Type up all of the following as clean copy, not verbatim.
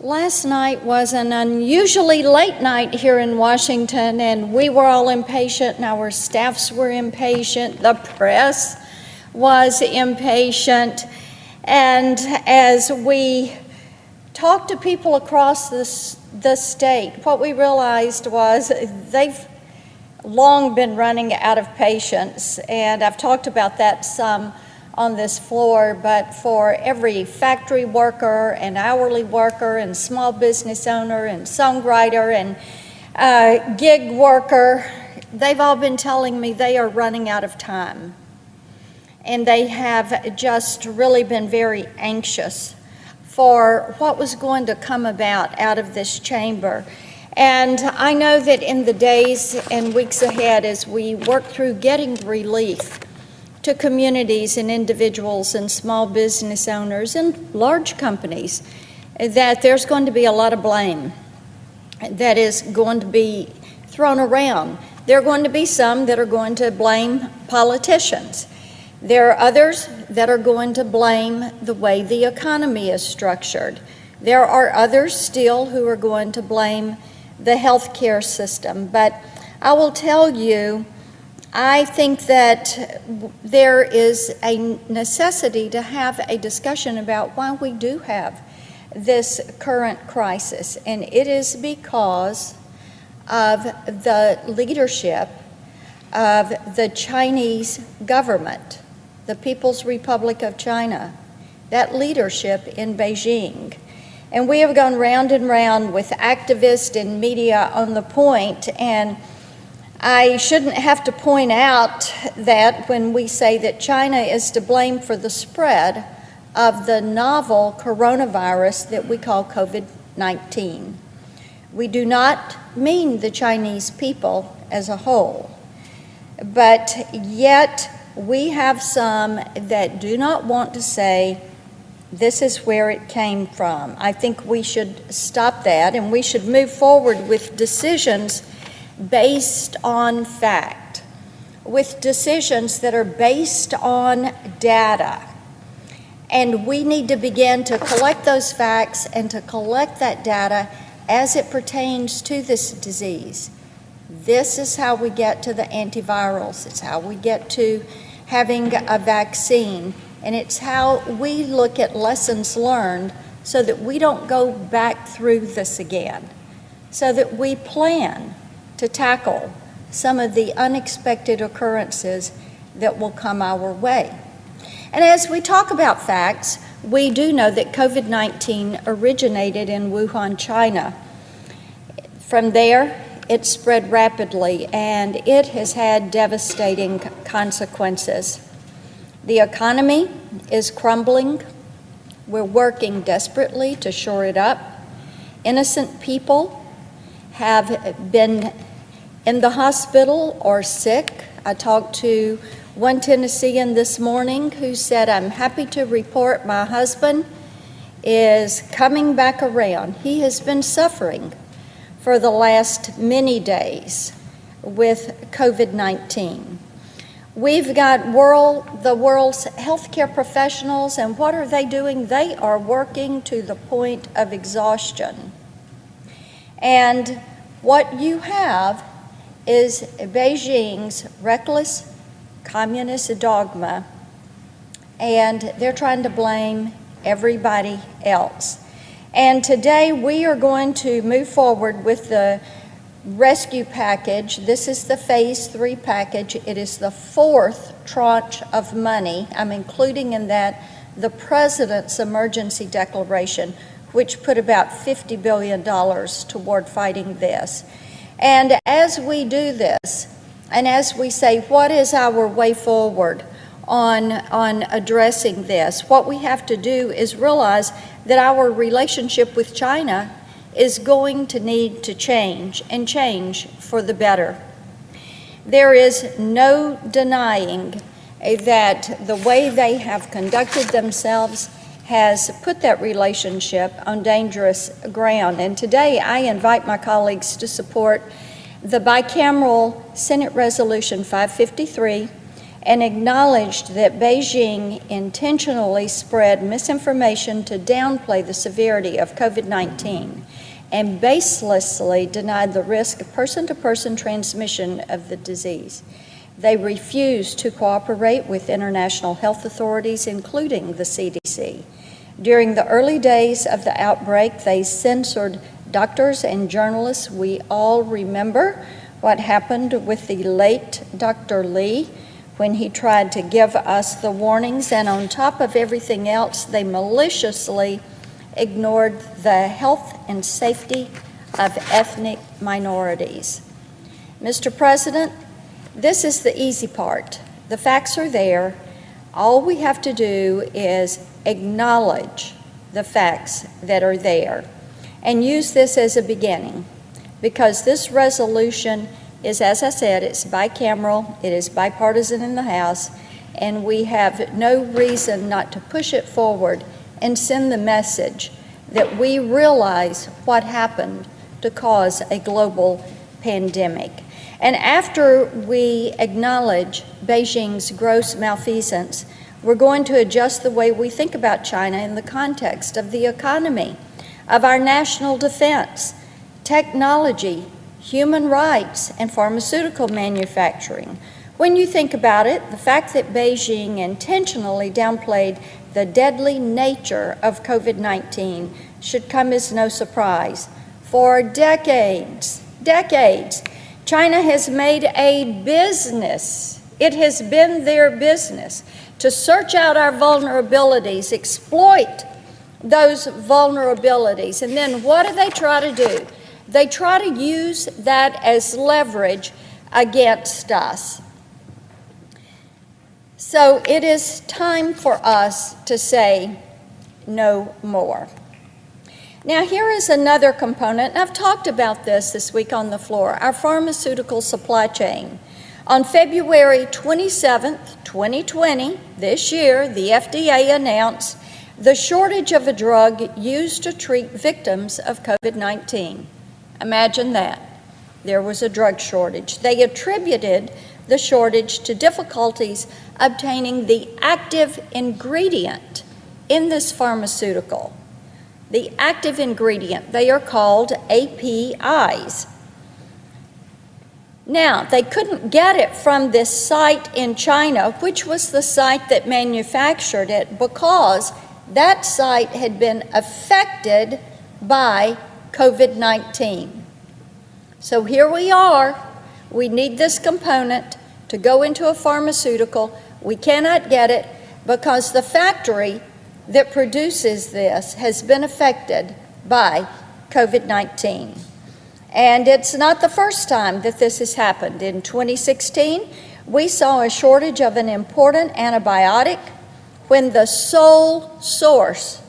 Last night was an unusually late night here in Washington, and we were all impatient, and our staffs were impatient, the press was impatient, and as we talked to people across the state, what we realized was they've long been running out of patience, and I've talked about that some on this floor, but for every factory worker and hourly worker and small business owner and songwriter and gig worker, they've all been telling me they are running out of time. And they have just really been very anxious for what was going to come about out of this chamber. And I know that in the days and weeks ahead, as we work through getting relief to communities and individuals and small business owners and large companies, that there's going to be a lot of blame that is going to be thrown around. There are going to be some that are going to blame politicians. There are others that are going to blame the way the economy is structured. There are others still who are going to blame the healthcare system. But I will tell you, I think that there is a necessity to have a discussion about why we do have this current crisis, and it is because of the leadership of the Chinese government, the People's Republic of China, that leadership in Beijing. And we have gone round and round with activists and media on the point, and I shouldn't have to point out that when we say that China is to blame for the spread of the novel coronavirus that we call COVID-19. We do not mean the Chinese people as a whole, but yet we have some that do not want to say this is where it came from. I think we should stop that, and we should move forward with decisions based on fact, with decisions that are based on data. And we need to begin to collect those facts and to collect that data as it pertains to this disease. This is how we get to the antivirals. It's how we get to having a vaccine. And it's how we look at lessons learned so that we don't go back through this again, so that we plan to tackle some of the unexpected occurrences that will come our way. And as we talk about facts, we do know that COVID-19 originated in Wuhan, China. From there, it spread rapidly, and it has had devastating consequences. The economy is crumbling. We're working desperately to shore it up. Innocent people have been in the hospital or sick. I talked to one Tennessean this morning who said, "I'm happy to report my husband is coming back around. He has been suffering for the last many days with COVID-19. We've got the world's healthcare professionals, and what are they doing? They are working to the point of exhaustion. And what you have is Beijing's reckless communist dogma, and they're trying to blame everybody else. And today we are going to move forward with the rescue package. This is the phase 3 package. It is the 4th tranche of money. I'm including in that the president's emergency declaration, which put about $50 billion toward fighting this. And as we do this, and as we say, what is our way forward on addressing this, what we have to do is realize that our relationship with China is going to need to change, and change for the better. There is no denying that the way they have conducted themselves has put that relationship on dangerous ground. And today I invite my colleagues to support the bicameral Senate Resolution 553 and acknowledged that Beijing intentionally spread misinformation to downplay the severity of COVID-19 and baselessly denied the risk of person-to-person transmission of the disease. They refused to cooperate with international health authorities, including the CDC. During the early days of the outbreak, they censored doctors and journalists. We all remember what happened with the late Dr. Lee when he tried to give us the warnings, and on top of everything else, they maliciously ignored the health and safety of ethnic minorities. Mr. President, this is the easy part. The facts are there. All we have to do is acknowledge the facts that are there and use this as a beginning, because this resolution is, as I said, it's bicameral, it is bipartisan in the House, and we have no reason not to push it forward and send the message that we realize what happened to cause a global pandemic. And after we acknowledge Beijing's gross malfeasance, we're going to adjust the way we think about China in the context of the economy, of our national defense, technology, human rights, and pharmaceutical manufacturing. When you think about it, the fact that Beijing intentionally downplayed the deadly nature of COVID-19 should come as no surprise. For decades, China has made a business, it has been their business, to search out our vulnerabilities, exploit those vulnerabilities, and then what do they try to do? They try to use that as leverage against us. So it is time for us to say no more. Now here is another component, and I've talked about this week on the floor, our pharmaceutical supply chain. On February 27th, 2020, this year, the FDA announced the shortage of a drug used to treat victims of COVID-19. Imagine that. There was a drug shortage. They attributed the shortage to difficulties obtaining the active ingredient in this pharmaceutical. The active ingredient, they are called APIs. Now, they couldn't get it from this site in China, which was the site that manufactured it, because that site had been affected by COVID-19. So here we are. We need this component to go into a pharmaceutical. We cannot get it because the factory that produces this has been affected by COVID-19. And it's not the first time that this has happened. In 2016, we saw a shortage of an important antibiotic when the sole source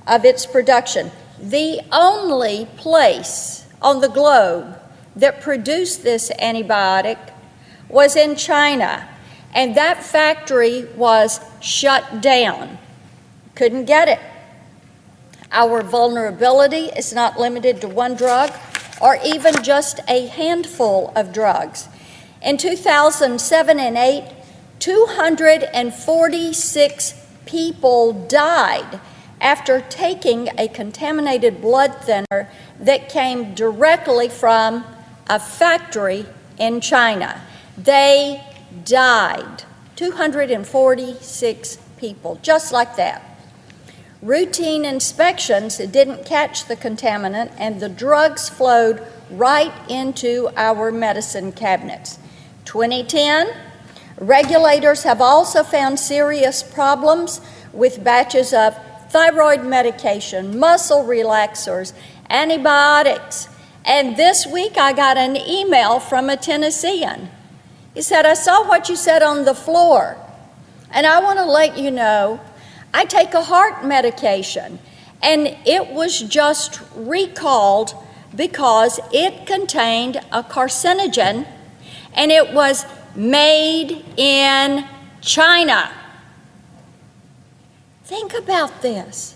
of its production, the only place on the globe that produced this antibiotic, was in China, and that factory was shut down. Couldn't get it. Our vulnerability is not limited to one drug or even just a handful of drugs. In 2007 and 8, 246 people died after taking a contaminated blood thinner that came directly from a factory in China. They died, 246 people, just like that. Routine inspections didn't catch the contaminant, and the drugs flowed right into our medicine cabinets. 2010, regulators have also found serious problems with batches of thyroid medication, muscle relaxers, antibiotics. And this week I got an email from a Tennessean. He said, "I saw what you said on the floor, and I want to let you know I take a heart medication, and it was just recalled because it contained a carcinogen, and it was made in China." Think about this.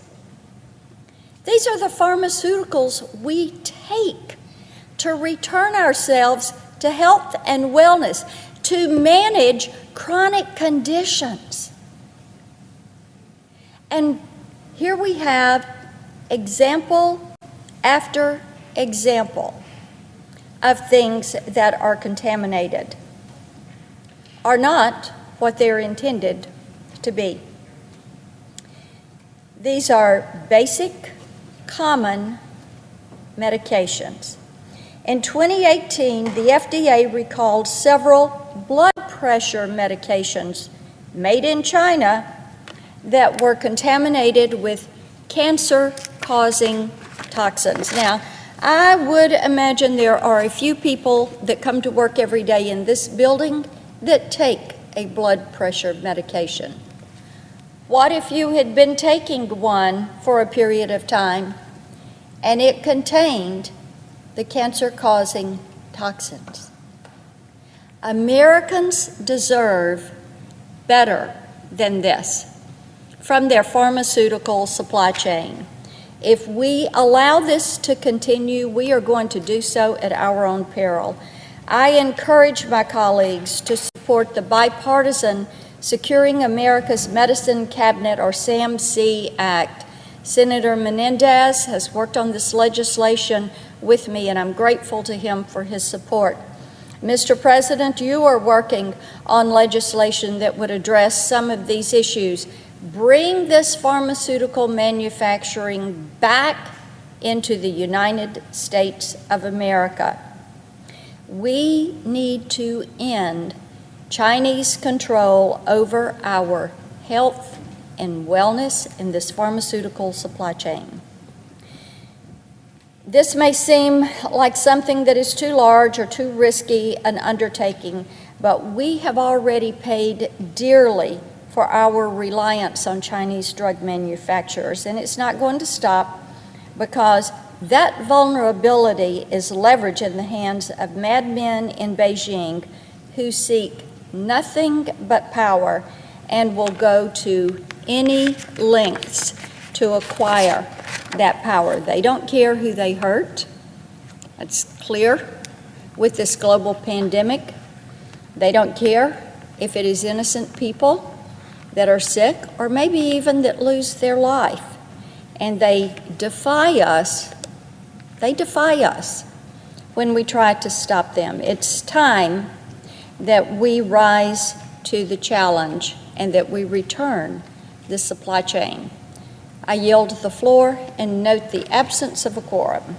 These are the pharmaceuticals we take to return ourselves to health and wellness, to manage chronic conditions. And here we have example after example of things that are contaminated, are not what they're intended to be. These are basic, common medications. In 2018, the FDA recalled several blood pressure medications made in China that were contaminated with cancer-causing toxins. Now, I would imagine there are a few people that come to work every day in this building that take a blood pressure medication. What if you had been taking one for a period of time and it contained the cancer-causing toxins? Americans deserve better than this from their pharmaceutical supply chain. If we allow this to continue, we are going to do so at our own peril. I encourage my colleagues to support the bipartisan Securing America's Medicine Cabinet, or SAMC Act. Senator Menendez has worked on this legislation with me, and I'm grateful to him for his support. Mr. President, you are working on legislation that would address some of these issues. Bring this pharmaceutical manufacturing back into the United States of America. We need to end Chinese control over our health and wellness in this pharmaceutical supply chain. This may seem like something that is too large or too risky an undertaking, but we have already paid dearly for our reliance on Chinese drug manufacturers, and it's not going to stop, because that vulnerability is leverage in the hands of madmen in Beijing who seek nothing but power and will go to any lengths to acquire that power. They don't care who they hurt. It's clear with this global pandemic. They don't care if it is innocent people that are sick or maybe even that lose their life. And they defy us. They defy us when we try to stop them. It's time that we rise to the challenge and that we return the supply chain. I yield the floor and note the absence of a quorum.